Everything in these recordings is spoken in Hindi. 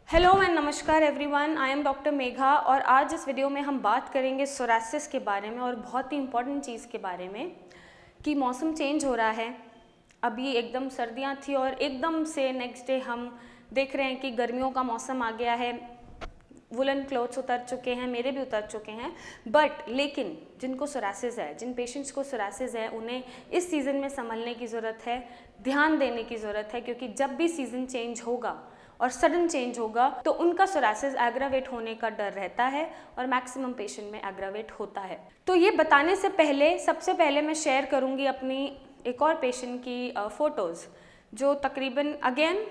हेलो एंड नमस्कार everyone, I am doctor Megha और आज इस वीडियो में हम बात करेंगे सोरासिस के बारे में और बहुत ही इम्पॉर्टेंट चीज़ के बारे में कि मौसम चेंज हो रहा है। अभी एकदम सर्दियाँ थी और एकदम से नेक्स्ट डे हम देख रहे हैं कि गर्मियों का मौसम आ गया है। वुलन क्लोथ्स उतर चुके हैं, मेरे भी उतर चुके हैं, बट लेकिन जिनको सोरासिस है, जिन पेशेंट्स को सोरासिस है, उन्हें इस सीज़न में संभलने की ज़रूरत है, ध्यान देने की ज़रूरत है, क्योंकि जब भी सीज़न चेंज होगा और सडन चेंज होगा तो उनका सोरासिस एग्रावेट होने का डर रहता है और मैक्सिमम पेशेंट में एग्रावेट होता है। तो ये बताने से पहले सबसे पहले मैं शेयर करूँगी अपनी एक और पेशेंट की फ़ोटोज़, जो तकरीबन again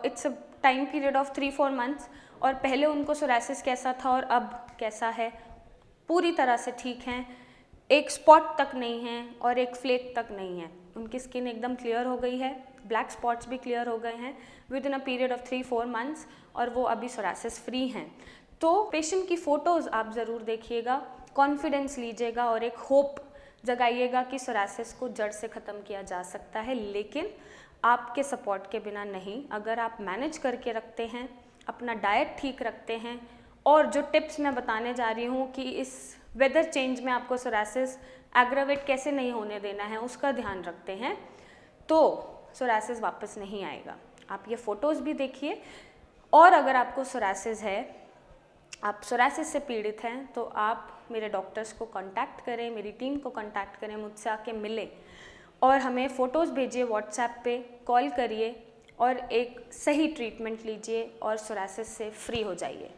it's a time period of 3-4 months, और पहले उनको सोरासिस कैसा था और अब कैसा है। पूरी तरह से ठीक हैं, एक स्पॉट तक नहीं है और एक फ्लेक तक नहीं है। उनकी स्किन एकदम क्लियर हो गई है, ब्लैक स्पॉट्स भी क्लियर हो गए हैं with in a period of 3-4 months, और वो अभी सोरासिस फ्री हैं। तो पेशेंट की फ़ोटोज़ आप ज़रूर देखिएगा, कॉन्फिडेंस लीजिएगा और एक होप जगाइएगा कि सोरासिस को जड़ से ख़त्म किया जा सकता है, लेकिन आपके सपोर्ट के बिना नहीं। अगर आप मैनेज करके रखते हैं, अपना डाइट ठीक रखते हैं, और जो टिप्स मैं बताने जा रही हूँ कि इस वेदर चेंज में आपको सोरासिस एग्रावेट कैसे नहीं होने देना है, उसका ध्यान रखते हैं, तो सोरासिस वापस नहीं आएगा। आप ये फ़ोटोज़ भी देखिए, और अगर आपको सोरासिस है, आप सोरासिस से पीड़ित हैं, तो आप मेरे डॉक्टर्स को कांटेक्ट करें, मेरी टीम को कांटेक्ट करें, मुझसे आके मिलें और हमें फ़ोटोज़ भेजिए, व्हाट्सएप पे कॉल करिए और एक सही ट्रीटमेंट लीजिए और सोरासिस से फ्री हो जाइए।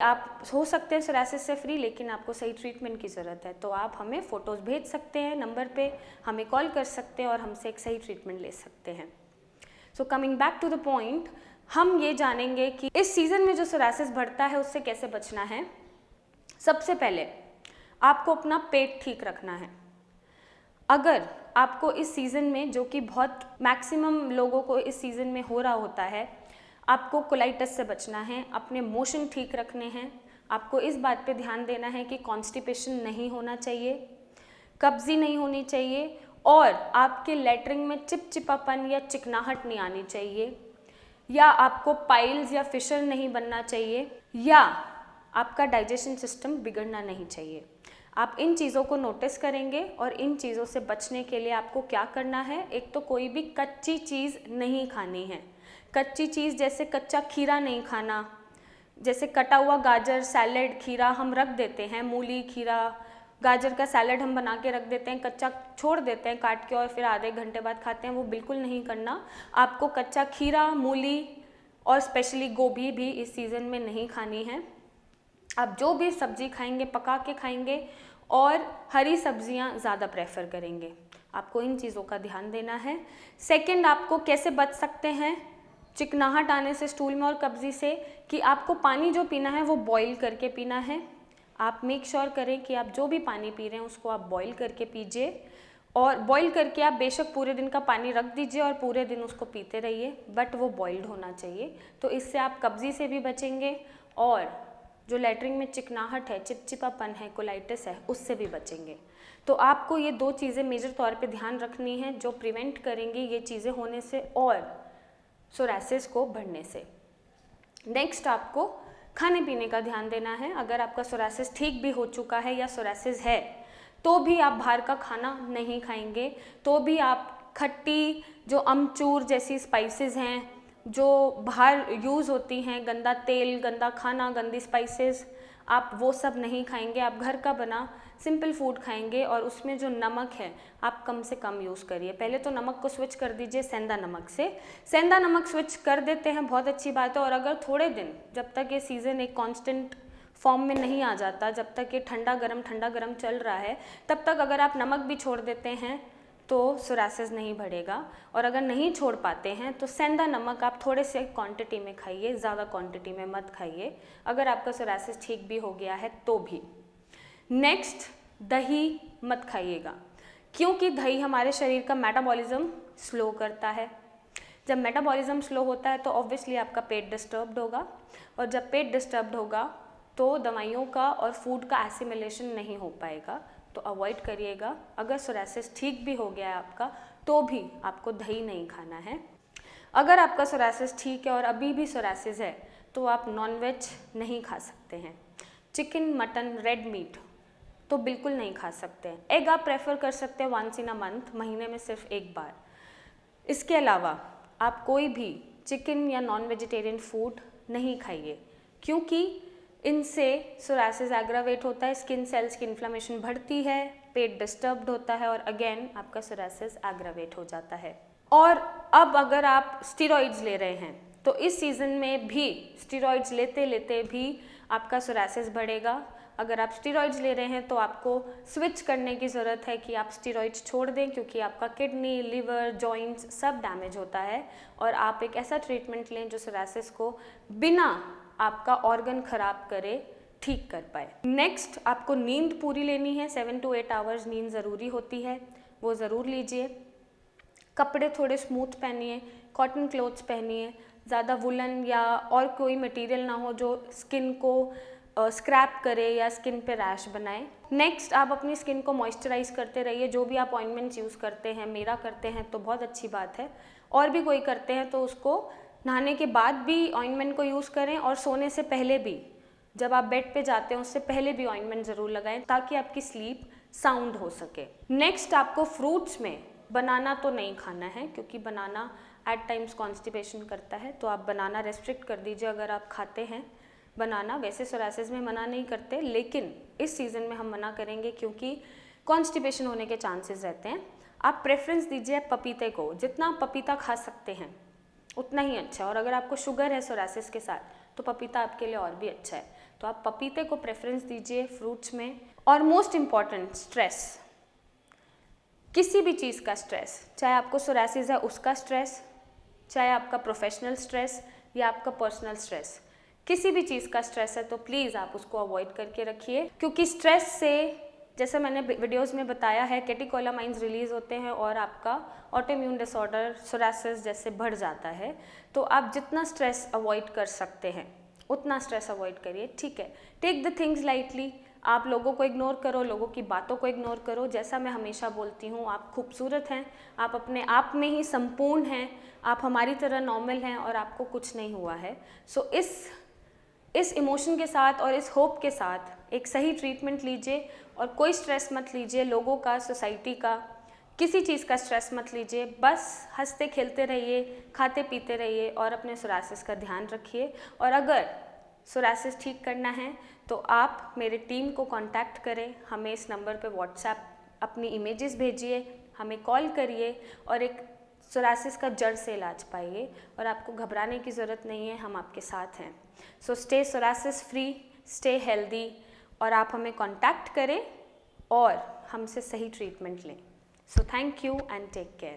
आप हो सकते हैं सोरासिस से फ्री, लेकिन आपको सही ट्रीटमेंट की ज़रूरत है, तो आप हमें फ़ोटोज़ भेज सकते हैं, नंबर पे हमें कॉल कर सकते हैं और हमसे एक सही ट्रीटमेंट ले सकते हैं। So coming back to the point, हम ये जानेंगे कि इस सीज़न में जो सोरासिस बढ़ता है उससे कैसे बचना है। सबसे पहले आपको अपना पेट ठीक रखना है। अगर आपको इस सीज़न में, जो कि बहुत मैक्सिमम लोगों को इस सीज़न में हो रहा होता है, आपको कोलाइटिस से बचना है, अपने मोशन ठीक रखने हैं, आपको इस बात पे ध्यान देना है कि कॉन्स्टिपेशन नहीं होना चाहिए, कब्जी नहीं होनी चाहिए, और आपके लैट्रिन में चिपचिपापन या चिकनाहट नहीं आनी चाहिए, या आपको पाइल्स या फिशर नहीं बनना चाहिए, या आपका डाइजेशन सिस्टम बिगड़ना नहीं चाहिए। आप इन चीज़ों को नोटिस करेंगे और इन चीज़ों से बचने के लिए आपको क्या करना है। एक तो कोई भी कच्ची चीज़ नहीं खानी है। कच्ची चीज़ जैसे कच्चा खीरा नहीं खाना, जैसे कटा हुआ गाजर, सैलेड, खीरा हम रख देते हैं, मूली, खीरा, गाजर का सैलेड हम बना के रख देते हैं, कच्चा छोड़ देते हैं काट के और फिर आधे घंटे बाद खाते हैं, वो बिल्कुल नहीं करना। आपको कच्चा खीरा, मूली और स्पेशली गोभी भी इस सीज़न में नहीं खानी है। आप जो भी सब्जी खाएंगे पका के खाएंगे और हरी सब्जियां ज़्यादा प्रेफर करेंगे। आपको इन चीज़ों का ध्यान देना है। सेकंड, आपको कैसे बच सकते हैं चिकनाहट आने से, स्टूल में और कब्जी से, कि आपको पानी जो पीना है वो बॉईल करके पीना है। आप मेक श्योर करें कि आप जो भी पानी पी रहे हैं उसको आप बॉईल करके पीजिए, और बॉईल करके आप बेशक पूरे दिन का पानी रख दीजिए और पूरे दिन उसको पीते रहिए, बट वो बॉइल्ड होना चाहिए। तो इससे आप कब्जी से भी बचेंगे और जो लैट्रिन में चिकनाहट है, चिपचिपापन है, कोलाइटिस है, उससे भी बचेंगे। तो आपको ये 2 चीज़ें मेजर तौर पे ध्यान रखनी है जो प्रिवेंट करेंगी ये चीज़ें होने से और सोरासिस को बढ़ने से। नेक्स्ट, आपको खाने पीने का ध्यान देना है। अगर आपका सोरासिस ठीक भी हो चुका है या सोरासिस है, तो भी आप बाहर का खाना नहीं खाएंगे, तो भी आप खट्टी, जो अमचूर जैसी स्पाइसेस हैं जो बाहर यूज़ होती हैं, गंदा तेल, गंदा खाना, गंदी स्पाइसेस, आप वो सब नहीं खाएंगे। आप घर का बना सिंपल फूड खाएंगे और उसमें जो नमक है आप कम से कम यूज़ करिए। पहले तो नमक को स्विच कर दीजिए सेंधा नमक से। सेंधा नमक स्विच कर देते हैं, बहुत अच्छी बात है। और अगर थोड़े दिन, जब तक ये सीज़न एक कांस्टेंट फॉर्म में नहीं आ जाता, जब तक ये ठंडा गरम चल रहा है, तब तक अगर आप नमक भी छोड़ देते हैं तो सोरासिस नहीं बढ़ेगा। और अगर नहीं छोड़ पाते हैं तो सेंधा नमक आप थोड़े से क्वांटिटी में खाइए, ज़्यादा क्वांटिटी में मत खाइए, अगर आपका सोरासिस ठीक भी हो गया है तो भी। नेक्स्ट, दही मत खाइएगा, क्योंकि दही हमारे शरीर का मेटाबॉलिज्म स्लो करता है। जब मेटाबॉलिज्म स्लो होता है तो ऑब्वियसली आपका पेट डिस्टर्ब्ड होगा, और जब पेट डिस्टर्ब्ड होगा तो दवाइयों का और फूड का एसिमिलेशन नहीं हो पाएगा, तो अवॉइड करिएगा। अगर सोरासिस ठीक भी हो गया है आपका तो भी आपको दही नहीं खाना है। अगर आपका सोरासिस ठीक है और अभी भी सोरासिस है तो आप नॉनवेज नहीं खा सकते हैं। चिकन, मटन, रेड मीट तो बिल्कुल नहीं खा सकते हैं। एग आप प्रेफर कर सकते हैं वंस इन अ मंथ, महीने में सिर्फ एक बार। इसके अलावा आप कोई भी चिकन या नॉन वेजिटेरियन फूड नहीं खाइए, क्योंकि इनसे सोरासिस एग्रावेट होता है, स्किन सेल्स की इन्फ्लेमेशन बढ़ती है, पेट डिस्टर्ब्ड होता है और अगेन आपका सोरासिस एग्रावेट हो जाता है। और अब अगर आप स्टेरॉइड्स ले रहे हैं तो इस सीज़न में भी स्टेरॉइड्स लेते लेते भी आपका सोरासिस बढ़ेगा। अगर आप स्टेरॉइड्स ले रहे हैं तो आपको स्विच करने की ज़रूरत है कि आप स्टेरॉइड्स छोड़ दें, क्योंकि आपका किडनी, लिवर, जॉइंट्स सब डैमेज होता है, और आप एक ऐसा ट्रीटमेंट लें जो सोरासिस को बिना आपका ऑर्गन खराब करे ठीक कर पाए। नेक्स्ट, आपको नींद पूरी लेनी है, 7 to 8 आवर्स नींद ज़रूरी होती है, वो ज़रूर लीजिए। कपड़े थोड़े स्मूथ पहनिए, कॉटन क्लोथ्स पहनिए, ज़्यादा वुलन या और कोई मटेरियल ना हो जो स्किन को स्क्रैप करे या स्किन पे रैश बनाए। नेक्स्ट, आप अपनी स्किन को मॉइस्चराइज करते रहिए। जो भी आप ऑइंटमेंट्स यूज़ करते हैं, मेरा करते हैं तो बहुत अच्छी बात है, और भी कोई करते हैं तो उसको नहाने के बाद भी ऑइंटमेंट को यूज़ करें, और सोने से पहले भी, जब आप बेड पे जाते हैं उससे पहले भी ऑइंटमेंट ज़रूर लगाएं ताकि आपकी स्लीप साउंड हो सके। नेक्स्ट, आपको फ्रूट्स में बनाना तो नहीं खाना है, क्योंकि बनाना एट टाइम्स कॉन्स्टिपेशन करता है, तो आप बनाना रेस्ट्रिक्ट कर दीजिए अगर आप खाते हैं बनाना। वैसे सोरासिस में मना नहीं करते, लेकिन इस सीज़न में हम मना करेंगे क्योंकि कॉन्स्टिपेशन होने के चांसेस रहते हैं। आप प्रेफरेंस दीजिए पपीते को, जितना आप पपीता खा सकते हैं उतना ही अच्छा है, और अगर आपको शुगर है सोरासिस के साथ तो पपीता आपके लिए और भी अच्छा है, तो आप पपीते को प्रेफरेंस दीजिए फ्रूट्स में। और मोस्ट इम्पॉर्टेंट, स्ट्रेस, किसी भी चीज़ का स्ट्रेस, चाहे आपको सोरासिस है उसका स्ट्रेस, चाहे आपका प्रोफेशनल स्ट्रेस या आपका पर्सनल स्ट्रेस, किसी भी चीज़ का स्ट्रेस है तो प्लीज़ आप उसको अवॉइड करके रखिए, क्योंकि स्ट्रेस से, जैसे मैंने वीडियोस में बताया है, कैटेकोलामाइंस रिलीज़ होते हैं और आपका ऑटोइम्यून डिसऑर्डर सोरासिस जैसे बढ़ जाता है। तो आप जितना स्ट्रेस अवॉइड कर सकते हैं उतना स्ट्रेस अवॉइड करिए, ठीक है। टेक द थिंग्स लाइटली, आप लोगों को इग्नोर करो, लोगों की बातों को इग्नोर करो। जैसा मैं हमेशा बोलती हूँ, आप खूबसूरत हैं, आप अपने आप में ही संपूर्ण हैं, आप हमारी तरह नॉर्मल हैं और आपको कुछ नहीं हुआ है। सो इस इमोशन के साथ और इस होप के साथ एक सही ट्रीटमेंट लीजिए, और कोई स्ट्रेस मत लीजिए लोगों का, सोसाइटी का, किसी चीज़ का स्ट्रेस मत लीजिए। बस हंसते खेलते रहिए, खाते पीते रहिए और अपने सोरासिस का ध्यान रखिए। और अगर सोरासिस ठीक करना है तो आप मेरे टीम को कांटेक्ट करें, हमें इस नंबर पे व्हाट्सएप अपनी इमेजेस भेजिए, हमें कॉल करिए और एक सोरासिस का जड़ से इलाज पाइए। और आपको घबराने की ज़रूरत नहीं है, हम आपके साथ हैं। So stay psoriasis free, stay healthy, और आप हमें कांटेक्ट करें और हमसे सही ट्रीटमेंट लें। So thank you and take care.